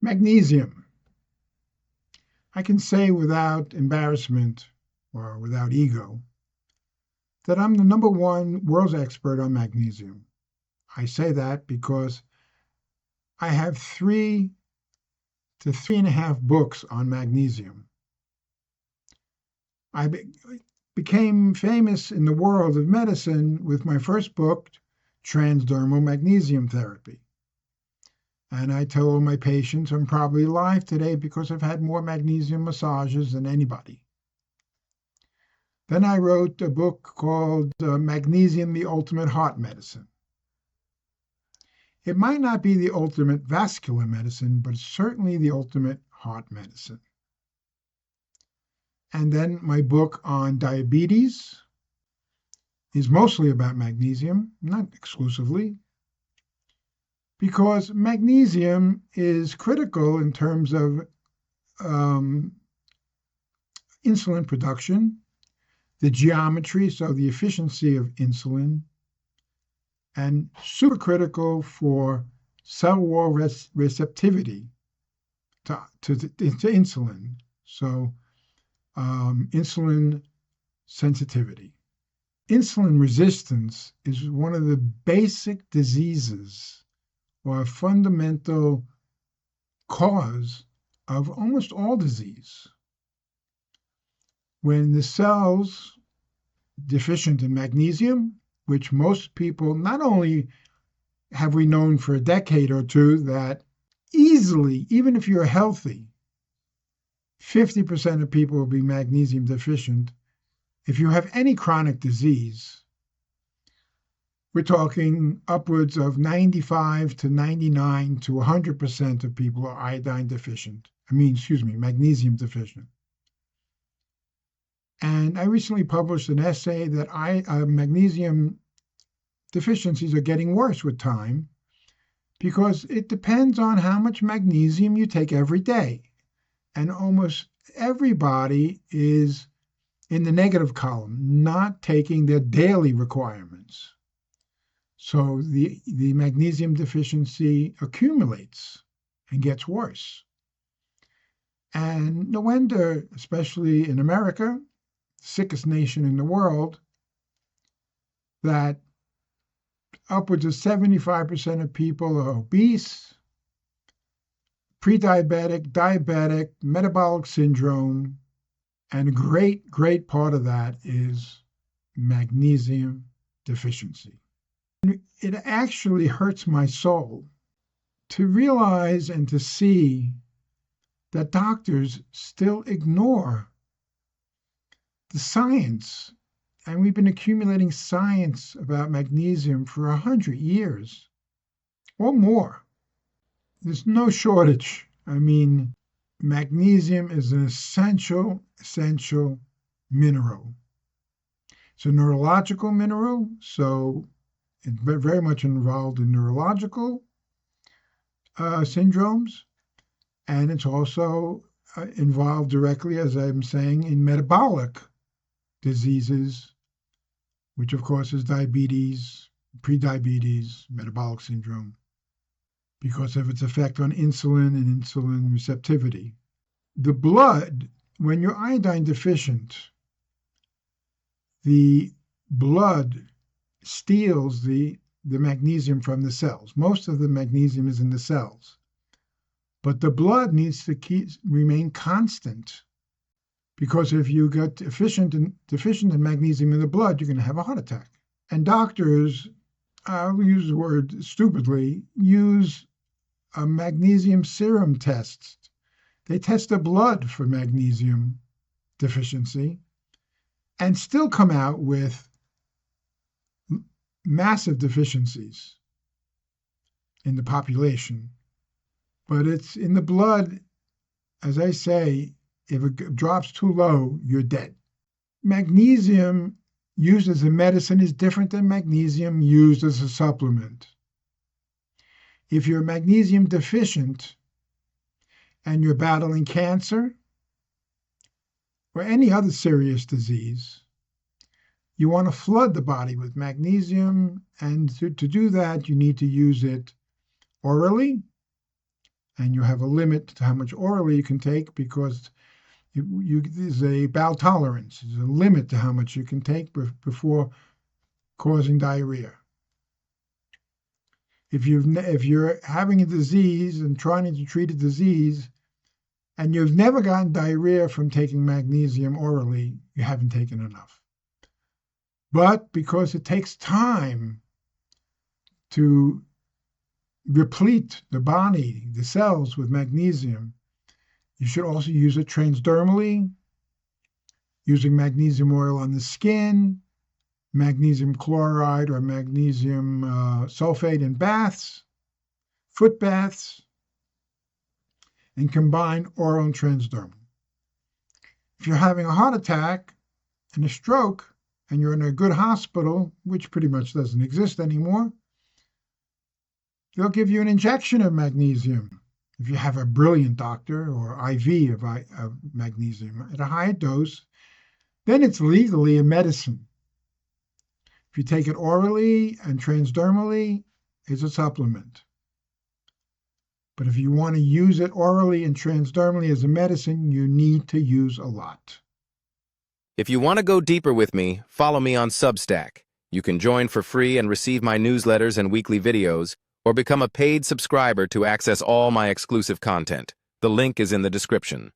Magnesium. I can say without embarrassment or without ego that I'm the number one world's expert on magnesium. I say that because I have 3 to 3.5 books on magnesium. I became famous in the world of medicine with my first book, Transdermal Magnesium Therapy. And I tell all my patients I'm probably alive today because I've had more magnesium massages than anybody. Then I wrote a book called Magnesium, the Ultimate Heart Medicine. It might not be the ultimate vascular medicine, but it's certainly the ultimate heart medicine. And then my book on diabetes is mostly about magnesium, not exclusively, because magnesium is critical in terms of insulin production, the geometry, so the efficiency of insulin, and supercritical for cell wall receptivity to insulin, so insulin sensitivity. Insulin resistance is one of the basic diseases or a fundamental cause of almost all disease. When the cells deficient in magnesium, which most people, not only have we known for a decade or two that easily, even if you're healthy, 50% of people will be magnesium deficient. If you have any chronic disease, we're talking upwards of 95 to 99 to 100% of people are iodine deficient. Magnesium deficient. And I recently published an essay that magnesium deficiencies are getting worse with time because it depends on how much magnesium you take every day. And almost everybody is in the negative column, not taking their daily requirements. So the magnesium deficiency accumulates and gets worse. And no wonder, especially in America, sickest nation in the world, that upwards of 75% of people are obese, pre-diabetic, diabetic, metabolic syndrome, and a great part of that is magnesium deficiency. It actually hurts my soul to realize and to see that doctors still ignore the science. And we've been accumulating science about magnesium for 100 years or more. There's no shortage. Magnesium is an essential mineral. It's a neurological mineral, so it's very much involved in neurological syndromes, and it's also involved directly, as I'm saying, in metabolic diseases, which of course is diabetes, prediabetes, metabolic syndrome, because of its effect on insulin and insulin receptivity. The blood, when you're iodine deficient, the blood steals the magnesium from the cells. Most of the magnesium is in the cells. But the blood needs to remain constant, because if you get deficient in magnesium in the blood, you're going to have a heart attack. And doctors, I'll use the word stupidly, use a magnesium serum test. They test the blood for magnesium deficiency and still come out with massive deficiencies in the population. But it's in the blood, as I say, if it drops too low, you're dead. Magnesium used as a medicine is different than magnesium used as a supplement. If you're magnesium deficient and you're battling cancer or any other serious disease, you want to flood the body with magnesium, and to do that, you need to use it orally and you have a limit to how much orally you can take because there's a bowel tolerance. There's a limit to how much you can take before causing diarrhea. If you're having a disease and trying to treat a disease, and you've never gotten diarrhea from taking magnesium orally, you haven't taken enough. But because it takes time to replete the body, the cells with magnesium, you should also use it transdermally, using magnesium oil on the skin, magnesium chloride or magnesium sulfate in baths, foot baths, and combine oral and transdermal. If you're having a heart attack and a stroke, and you're in a good hospital, which pretty much doesn't exist anymore, they'll give you an injection of magnesium. If you have a brilliant doctor, or IV of magnesium at a high dose, then it's legally a medicine. If you take it orally and transdermally, it's a supplement. But if you want to use it orally and transdermally as a medicine, you need to use a lot. If you want to go deeper with me, follow me on Substack. You can join for free and receive my newsletters and weekly videos, or become a paid subscriber to access all my exclusive content. The link is in the description.